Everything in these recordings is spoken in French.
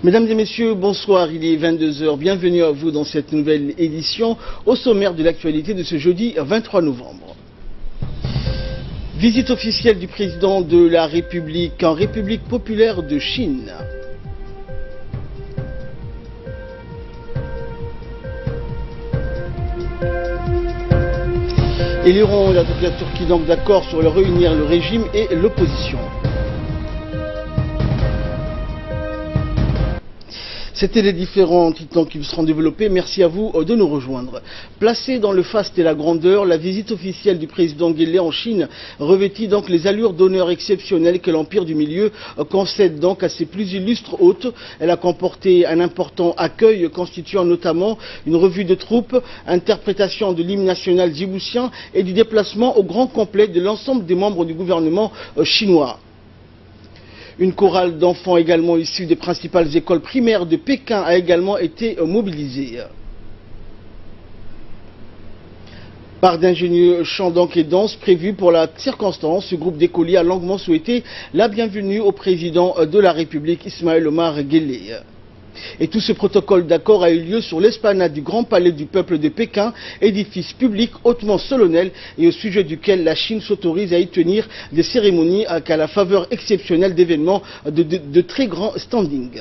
Mesdames et messieurs, bonsoir, il est 22 h. Bienvenue à vous dans cette nouvelle édition au sommaire de l'actualité de ce jeudi 23 novembre. Visite officielle du président de la République en République populaire de Chine. Et l'Iran et la Turquie donc d'accord sur réunir le régime et l'opposition. C'était les différents titres qui seront développés. Merci à vous de nous rejoindre. Placée dans le faste et la grandeur, la visite officielle du président Guelleh en Chine revêtit donc les allures d'honneur exceptionnelles que l'Empire du Milieu concède donc à ses plus illustres hôtes. Elle a comporté un important accueil constituant notamment une revue de troupes, interprétation de l'hymne national djiboutien et du déplacement au grand complet de l'ensemble des membres du gouvernement chinois. Une chorale d'enfants également issus des principales écoles primaires de Pékin a également été mobilisée. Par d'ingénieux chants donc et danses prévus pour la circonstance, ce groupe d'écoliers a longuement souhaité la bienvenue au président de la République, Ismaël Omar Guelleh. Et tout ce protocole d'accord a eu lieu sur l'esplanade du Grand Palais du Peuple de Pékin, édifice public hautement solennel et au sujet duquel la Chine s'autorise à y tenir des cérémonies qu'à la faveur exceptionnelle d'événements de très grand standing.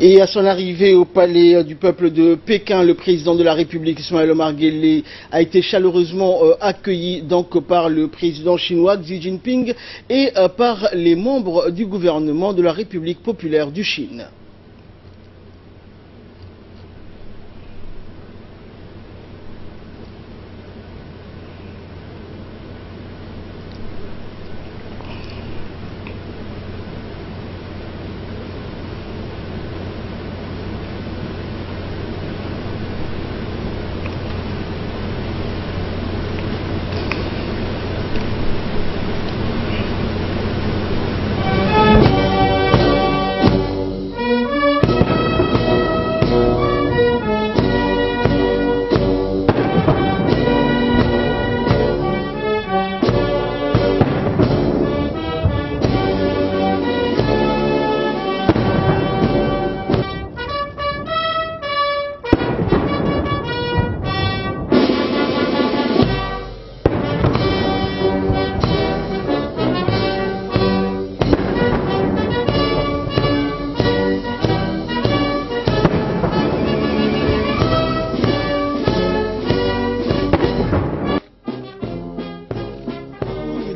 Et à son arrivée au palais du peuple de Pékin, le président de la République, Ismaël Omar Guelleh, a été chaleureusement accueilli donc par le président chinois Xi Jinping et par les membres du gouvernement de la République populaire de Chine.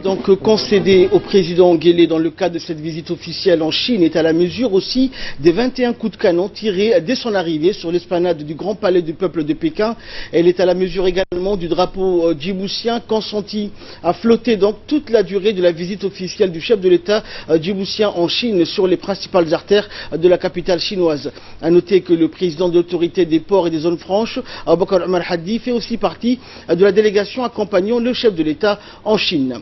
Donc concédé au président Guelleh dans le cadre de cette visite officielle en Chine est à la mesure aussi des 21 coups de canon tirés dès son arrivée sur l'esplanade du Grand Palais du Peuple de Pékin. Elle est à la mesure également du drapeau djiboutien consenti à flotter donc toute la durée de la visite officielle du chef de l'État djiboutien en Chine sur les principales artères de la capitale chinoise. À noter que le président de l'autorité des ports et des zones franches, Aboubacar Omar Hadi, fait aussi partie de la délégation accompagnant le chef de l'État en Chine.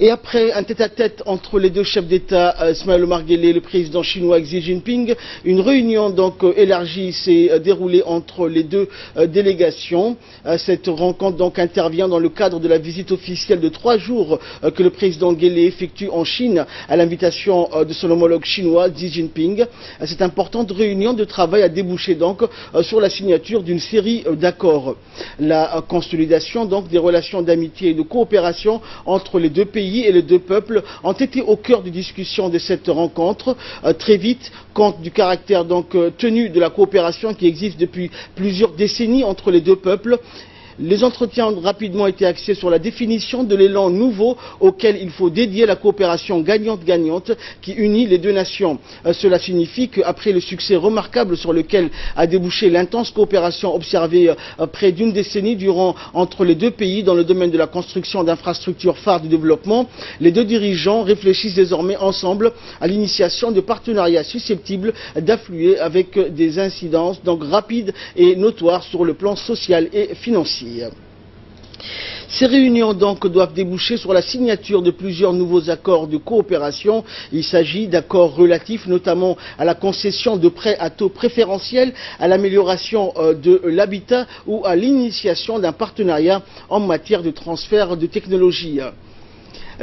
Et après un tête-à-tête entre les deux chefs d'État, Ismaël Omar Guelleh et le président chinois Xi Jinping, une réunion donc élargie s'est déroulée entre les deux délégations. Cette rencontre donc intervient dans le cadre de la visite officielle de 3 jours que le président Guelleh effectue en Chine à l'invitation de son homologue chinois Xi Jinping. Cette importante réunion de travail a débouché donc sur la signature d'une série d'accords. La consolidation donc des relations d'amitié et de coopération entre les deux pays et les deux peuples ont été au cœur des discussions de cette rencontre. Très vite, compte du caractère donc tenu de la coopération qui existe depuis plusieurs décennies entre les deux peuples. Les entretiens ont rapidement été axés sur la définition de l'élan nouveau auquel il faut dédier la coopération gagnante-gagnante qui unit les deux nations. Cela signifie qu'après le succès remarquable sur lequel a débouché l'intense coopération observée près d'une décennie durant entre les deux pays dans le domaine de la construction d'infrastructures phares de développement, les deux dirigeants réfléchissent désormais ensemble à l'initiation de partenariats susceptibles d'affluer avec des incidences donc rapides et notoires sur le plan social et financier. Ces réunions donc doivent déboucher sur la signature de plusieurs nouveaux accords de coopération. Il s'agit d'accords relatifs notamment à la concession de prêts à taux préférentiels, à l'amélioration de l'habitat ou à l'initiation d'un partenariat en matière de transfert de technologie.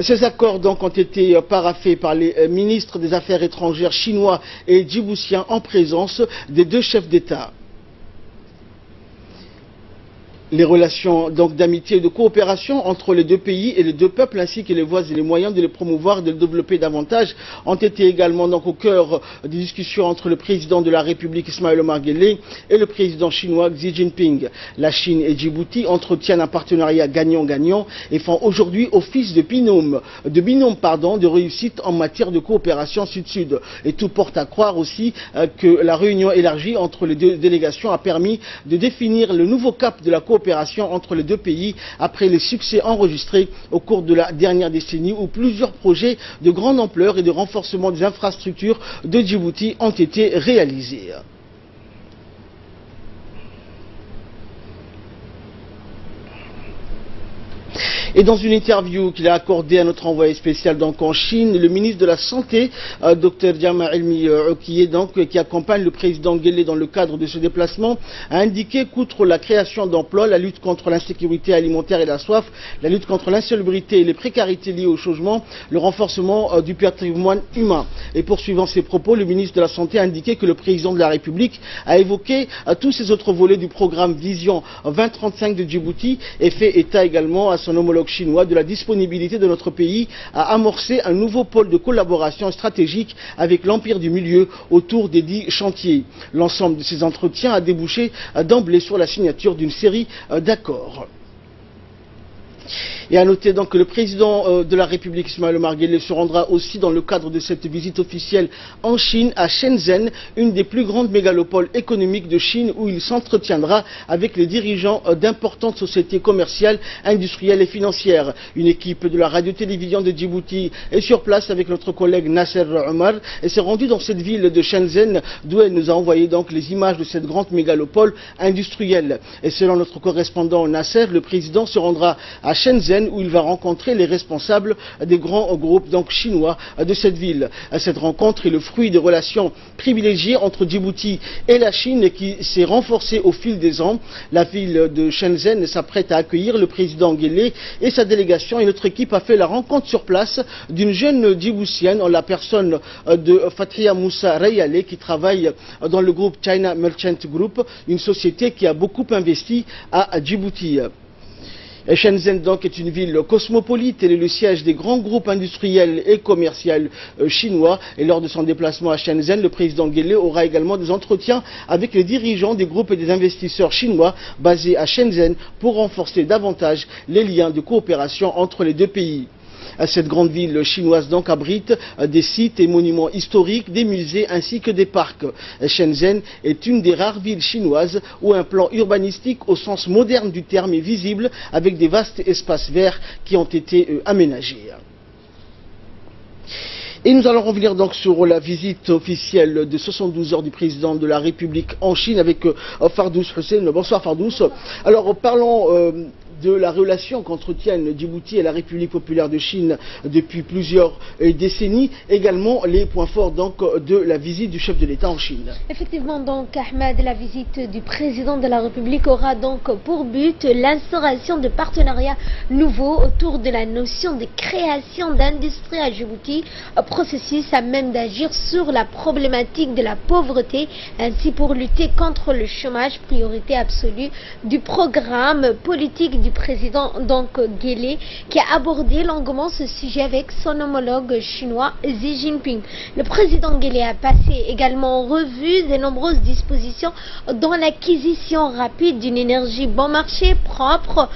Ces accords donc ont été paraphés par les ministres des Affaires étrangères chinois et djiboutiens en présence des deux chefs d'État. Les relations donc d'amitié et de coopération entre les deux pays et les deux peuples ainsi que les voies et les moyens de les promouvoir et de les développer davantage ont été également donc au cœur des discussions entre le président de la République Ismaël Omar Guelleh et le président chinois Xi Jinping. La Chine et Djibouti entretiennent un partenariat gagnant-gagnant et font aujourd'hui office de binôme de réussite en matière de coopération sud-sud. Et tout porte à croire aussi que la réunion élargie entre les deux délégations a permis de définir le nouveau cap de la coopération entre les deux pays après les succès enregistrés au cours de la dernière décennie où plusieurs projets de grande ampleur et de renforcement des infrastructures de Djibouti ont été réalisés. Et dans une interview qu'il a accordée à notre envoyé spécial donc en Chine, le ministre de la Santé, Dr Jama Elmi Okiye, qui accompagne le président Guelleh dans le cadre de ce déplacement, a indiqué qu'outre la création d'emplois, la lutte contre l'insécurité alimentaire et la soif, la lutte contre l'insalubrité et les précarités liées au changement, le renforcement du patrimoine humain. Et poursuivant ses propos, le ministre de la Santé a indiqué que le président de la République a évoqué tous ces autres volets du programme Vision 2035 de Djibouti et fait état également à son homologue chinois de la disponibilité de notre pays à amorcer un nouveau pôle de collaboration stratégique avec l'Empire du Milieu autour des 10 chantiers. L'ensemble de ces entretiens a débouché d'emblée sur la signature d'une série d'accords. Et à noter donc que le président de la République Ismaël Omar Guelleh se rendra aussi dans le cadre de cette visite officielle en Chine, à Shenzhen, une des plus grandes mégalopoles économiques de Chine, où il s'entretiendra avec les dirigeants d'importantes sociétés commerciales, industrielles et financières. Une équipe de la radio-télévision de Djibouti est sur place avec notre collègue Nasser Omar et s'est rendue dans cette ville de Shenzhen, d'où elle nous a envoyé donc les images de cette grande mégalopole industrielle. Et selon notre correspondant Nasser, le président se rendra à Shenzhen où il va rencontrer les responsables des grands groupes donc chinois de cette ville. Cette rencontre est le fruit des relations privilégiées entre Djibouti et la Chine qui s'est renforcée au fil des ans. La ville de Shenzhen s'apprête à accueillir le président Guelleh et sa délégation et notre équipe a fait la rencontre sur place d'une jeune djiboutienne en la personne de Fathia Moussa Rayale qui travaille dans le groupe China Merchant Group, une société qui a beaucoup investi à Djibouti. Shenzhen donc est une ville cosmopolite, elle est le siège des grands groupes industriels et commerciaux chinois et lors de son déplacement à Shenzhen, le président Guelleh aura également des entretiens avec les dirigeants des groupes et des investisseurs chinois basés à Shenzhen pour renforcer davantage les liens de coopération entre les deux pays. Cette grande ville chinoise donc abrite des sites et monuments historiques, des musées ainsi que des parcs. Shenzhen est une des rares villes chinoises où un plan urbanistique au sens moderne du terme est visible avec des vastes espaces verts qui ont été aménagés. Et nous allons revenir donc sur la visite officielle de 72 heures du président de la République en Chine avec Fardous Hussein. Bonsoir Fardous. Alors parlons de la relation qu'entretiennent Djibouti et la République populaire de Chine depuis plusieurs décennies, également les points forts donc de la visite du chef de l'État en Chine. Effectivement donc Ahmed, la visite du président de la République aura donc pour but l'instauration de partenariats nouveaux autour de la notion de création d'industrie à Djibouti, processus à même d'agir sur la problématique de la pauvreté ainsi pour lutter contre le chômage, priorité absolue du programme politique du président donc Guelleh qui a abordé longuement ce sujet avec son homologue chinois Xi Jinping. Le président Guelleh a passé également en revue de nombreuses dispositions dans l'acquisition rapide d'une énergie bon marché propre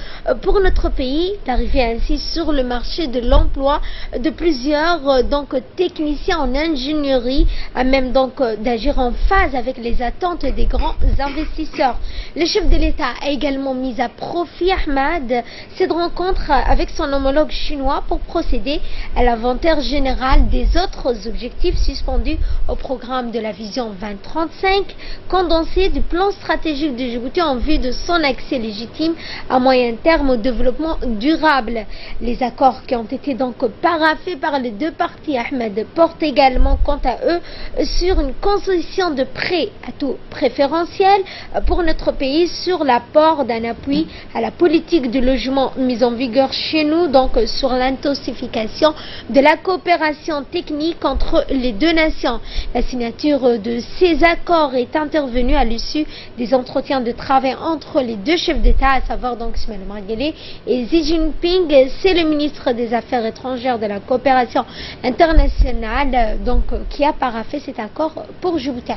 pour notre pays, d'arriver ainsi sur le marché de l'emploi de plusieurs donc techniciens en ingénierie à même donc d'agir en phase avec les attentes des grands investisseurs. Le chef de l'État a également mis à profit Ahmed Ahmad cette rencontre avec son homologue chinois pour procéder à l'inventaire général des autres objectifs suspendus au programme de la vision 2035, condensé du plan stratégique de Djibouti en vue de son accès légitime à moyen terme au développement durable. Les accords qui ont été donc paraphés par les deux parties, Ahmed, portent également quant à eux sur une concession de prêts à taux préférentiel pour notre pays sur l'apport d'un appui à la politique de logement mise en vigueur chez nous, donc sur l'intensification de la coopération technique entre les deux nations. La signature de ces accords est intervenue à l'issue des entretiens de travail entre les deux chefs d'État, à savoir donc Ismaël Omar Guelleh et Xi Jinping. C'est le ministre des Affaires étrangères de la coopération internationale donc qui a paraphé cet accord pour Djibouti.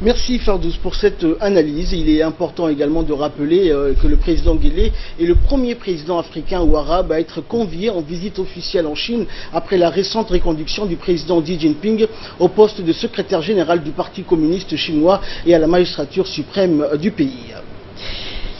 Merci Fardous pour cette analyse. Il est important également de rappeler que le président Guelleh est le premier président africain ou arabe à être convié en visite officielle en Chine après la récente reconduction du président Xi Jinping au poste de secrétaire général du Parti communiste chinois et à la magistrature suprême du pays.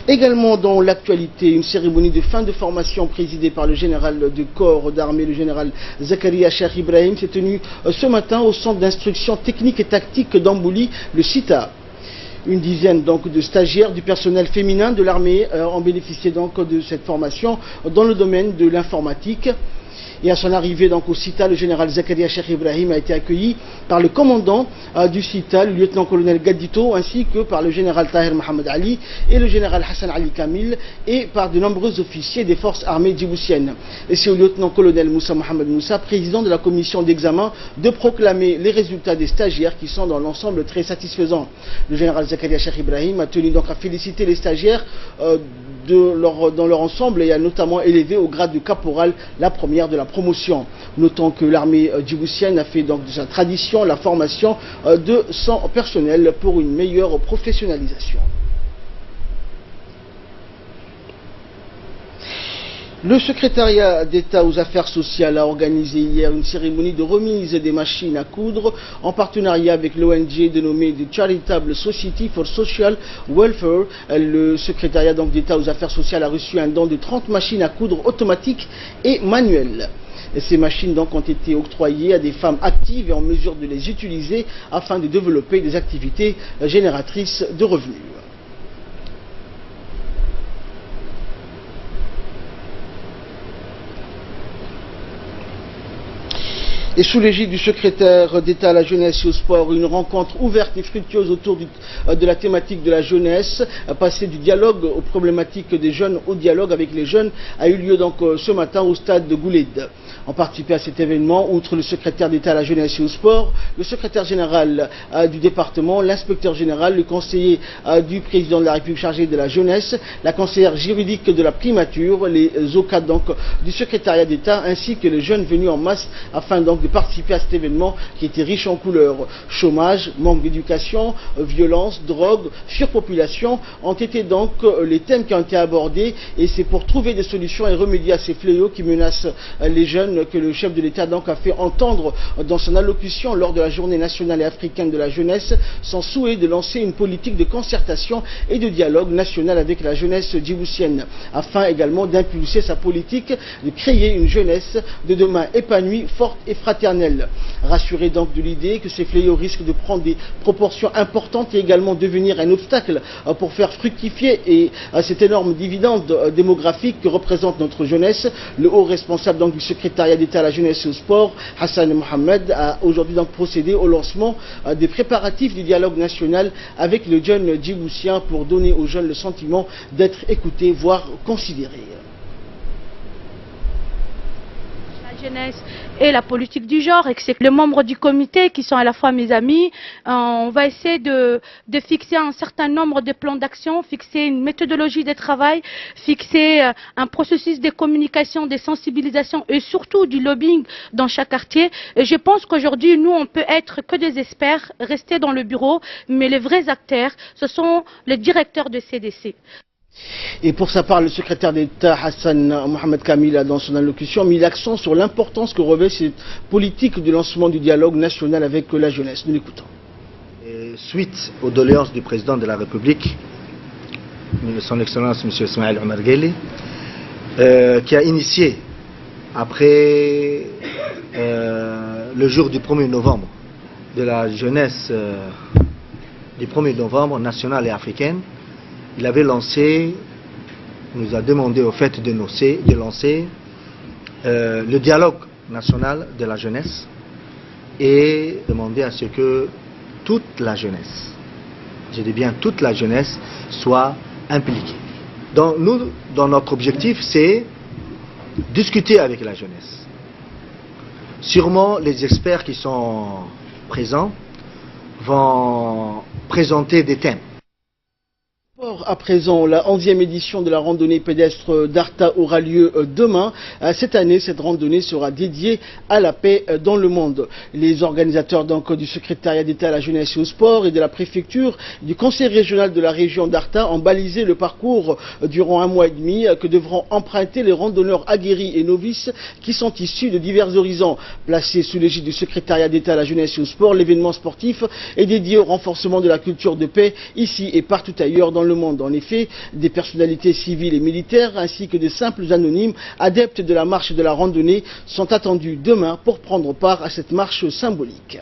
Également dans l'actualité, une cérémonie de fin de formation présidée par le général du corps d'armée, le général Zakaria Cheikh Ibrahim, s'est tenue ce matin au centre d'instruction technique et tactique d'Ambouli, le CITA. Une dizaine donc de stagiaires du personnel féminin de l'armée ont bénéficié donc de cette formation dans le domaine de l'informatique. Et à son arrivée donc au CITA, le général Zakaria Cheikh Ibrahim a été accueilli par le commandant du CITA, le lieutenant-colonel Gaddito, ainsi que par le général Tahir Mohamed Ali et le général Hassan Ali Kamil, et par de nombreux officiers des forces armées djiboutiennes. Et c'est au lieutenant-colonel Moussa Mohamed Moussa, président de la commission d'examen, de proclamer les résultats des stagiaires qui sont dans l'ensemble très satisfaisants. Le général Zakaria Cheikh Ibrahim a tenu donc à féliciter les stagiaires dans leur ensemble et a notamment élevé au grade de caporal la première de la promotion. Notons que l'armée djiboutienne a fait donc de sa tradition la formation de son personnel pour une meilleure professionnalisation. Le secrétariat d'État aux affaires sociales a organisé hier une cérémonie de remise des machines à coudre en partenariat avec l'ONG dénommée The Charitable Society for Social Welfare. Le secrétariat d'État aux affaires sociales a reçu un don de 30 machines à coudre automatiques et manuelles. Et ces machines donc ont été octroyées à des femmes actives et en mesure de les utiliser afin de développer des activités génératrices de revenus. Et sous l'égide du secrétaire d'État à la jeunesse et au sport, une rencontre ouverte et fructueuse autour de la thématique de la jeunesse, passer du dialogue aux problématiques des jeunes au dialogue avec les jeunes, a eu lieu donc ce matin au stade de Gouled. Ont participé à cet événement, outre le secrétaire d'État à la jeunesse et au sport, le secrétaire général du département, l'inspecteur général, le conseiller du président de la République chargé de la jeunesse, la conseillère juridique de la primature, les OCAD donc du secrétariat d'État, ainsi que les jeunes venus en masse afin donc de participer à cet événement qui était riche en couleurs. Chômage, manque d'éducation, violence, drogue, surpopulation ont été donc les thèmes qui ont été abordés, et c'est pour trouver des solutions et remédier à ces fléaux qui menacent les jeunes que le chef de l'État donc a fait entendre dans son allocution lors de la journée nationale et africaine de la jeunesse son souhait de lancer une politique de concertation et de dialogue national avec la jeunesse djiboutienne, afin également d'impulser sa politique de créer une jeunesse de demain épanouie, forte et fraternelle. Rassuré donc de l'idée que ces fléaux risquent de prendre des proportions importantes et également devenir un obstacle pour faire fructifier cet énorme dividende démographique que représente notre jeunesse, le haut responsable donc du secrétariat d'État à la jeunesse et au sport, Hassan Mohamed, a aujourd'hui donc procédé au lancement des préparatifs du dialogue national avec le jeune djiboutien pour donner aux jeunes le sentiment d'être écoutés, voire considérés. Jeunesse et la politique du genre, et que c'est les membres du comité qui sont à la fois mes amis, on va essayer de fixer un certain nombre de plans d'action, fixer une méthodologie de travail, fixer un processus de communication, de sensibilisation et surtout du lobbying dans chaque quartier. Et je pense qu'aujourd'hui, nous, on peut être que des experts, rester dans le bureau, mais les vrais acteurs, ce sont les directeurs de CDC. Et pour sa part, le secrétaire d'État Hassan Mohamed Kamil a dans son allocution mis l'accent sur l'importance que revêt cette politique de lancement du dialogue national avec la jeunesse. Nous l'écoutons. Suite aux doléances du président de la République, son Excellence M. Ismaël Omar Guelleh, qui a initié, après le jour du 1er novembre, de la jeunesse du 1er novembre nationale et africaine, il avait lancé, nous a demandé au fait de lancer le dialogue national de la jeunesse et demandé à ce que toute la jeunesse, je dis bien toute la jeunesse, soit impliquée. Donc nous, dans notre objectif, c'est discuter avec la jeunesse. Sûrement, les experts qui sont présents vont présenter des thèmes. À présent, la 11e édition de la randonnée pédestre d'Arta aura lieu demain. Cette année, cette randonnée sera dédiée à la paix dans le monde. Les organisateurs donc, du secrétariat d'État à la jeunesse et au sport et de la préfecture du conseil régional de la région d'Arta ont balisé le parcours durant un mois et demi que devront emprunter les randonneurs aguerris et novices qui sont issus de divers horizons. Placé sous l'égide du secrétariat d'État à la jeunesse et au sport, l'événement sportif est dédié au renforcement de la culture de paix ici et partout ailleurs dans le monde. En effet, des personnalités civiles et militaires ainsi que des simples anonymes adeptes de la marche et de la randonnée sont attendus demain pour prendre part à cette marche symbolique.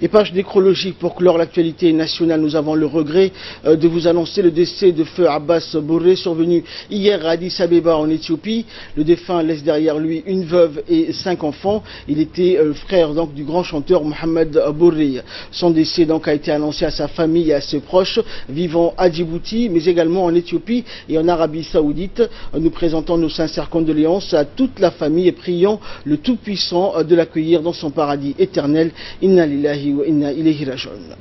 Et page nécrologique pour clore l'actualité nationale, nous avons le regret de vous annoncer le décès de feu Abbas Bourré, survenu hier à Addis Abeba en Éthiopie. Le défunt laisse derrière lui une veuve et 5 enfants. Il était frère donc du grand chanteur Mohamed Bourré. Son décès donc a été annoncé à sa famille et à ses proches vivant à Djibouti, mais également en Éthiopie et en Arabie Saoudite. Nous présentons nos sincères condoléances à toute la famille et prions le Tout-Puissant de l'accueillir dans son paradis éternel. Inna lillahi wa inna ilayhi raji'un.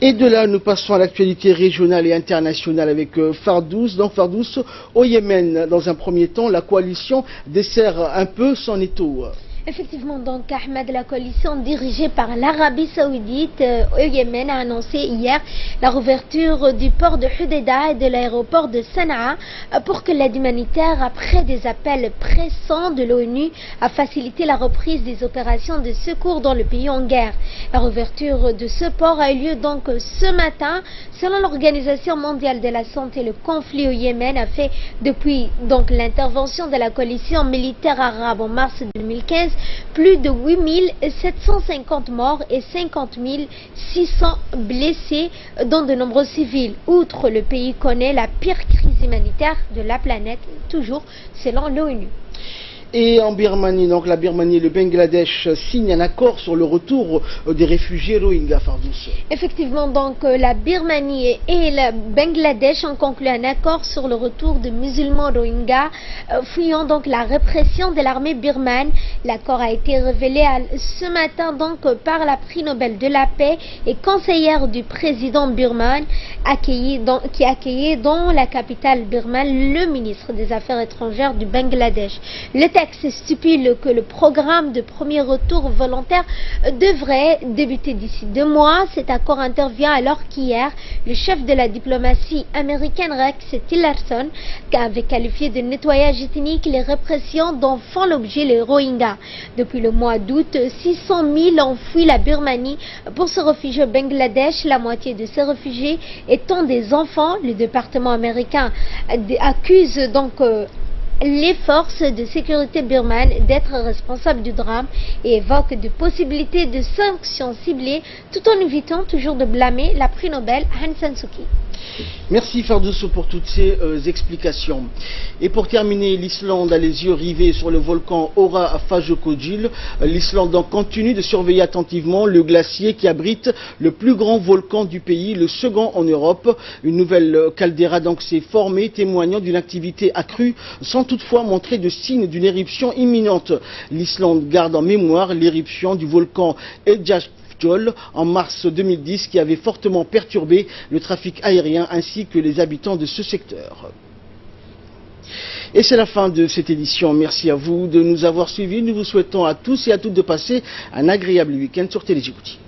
Et de là, nous passons à l'actualité régionale et internationale avec Fardous. Dans Fardous, au Yémen, dans un premier temps, la coalition dessert un peu son étau. Effectivement, donc Ahmed, la coalition dirigée par l'Arabie Saoudite au Yémen a annoncé hier la rouverture du port de Hodeida et de l'aéroport de Sanaa pour que l'aide humanitaire, après des appels pressants de l'ONU, a facilité la reprise des opérations de secours dans le pays en guerre. La rouverture de ce port a eu lieu donc ce matin. Selon l'Organisation mondiale de la santé, le conflit au Yémen a fait depuis donc l'intervention de la coalition militaire arabe en mars 2015 plus de 8750 morts et 50 600 blessés, dont de nombreux civils. Outre, le pays connaît la pire crise humanitaire de la planète, toujours selon l'ONU. Et en Birmanie, donc la Birmanie et le Bangladesh signent un accord sur le retour des réfugiés Rohingyas, Fardous. Effectivement, donc la Birmanie et le Bangladesh ont conclu un accord sur le retour de musulmans Rohingyas fuyant donc la répression de l'armée birmane. L'accord a été révélé ce matin donc par la prix Nobel de la paix et conseillère du président birman qui accueillait dans la capitale birmane le ministre des Affaires étrangères du Bangladesh. Le texte stipule que le programme de premier retour volontaire devrait débuter d'ici 2 mois. Cet accord intervient alors qu'hier, le chef de la diplomatie américaine Rex Tillerson avait qualifié de nettoyage ethnique les répressions dont font l'objet les Rohingyas. Depuis le mois d'août, 600 000 ont fui la Birmanie pour se réfugier au Bangladesh, la moitié de ces réfugiés étant des enfants. Le département américain accuse donc les forces de sécurité birmanes d'être responsables du drame et évoque des possibilités de sanctions ciblées tout en évitant toujours de blâmer la prix Nobel Aung San Suu Kyi. Merci Fardous pour toutes ces explications. Et pour terminer, l'Islande a les yeux rivés sur le volcan Ora Fajokojil. L'Islande donc continue de surveiller attentivement le glacier qui abrite le plus grand volcan du pays, le second en Europe. Une nouvelle caldeira donc s'est formée, témoignant d'une activité accrue, sans toutefois montrer de signes d'une éruption imminente. L'Islande garde en mémoire l'éruption du volcan Eyjafjallajökull en mars 2010 qui avait fortement perturbé le trafic aérien ainsi que les habitants de ce secteur. Et c'est la fin de cette édition. Merci à vous de nous avoir suivis. Nous vous souhaitons à tous et à toutes de passer un agréable week-end sur Télé Djibouti.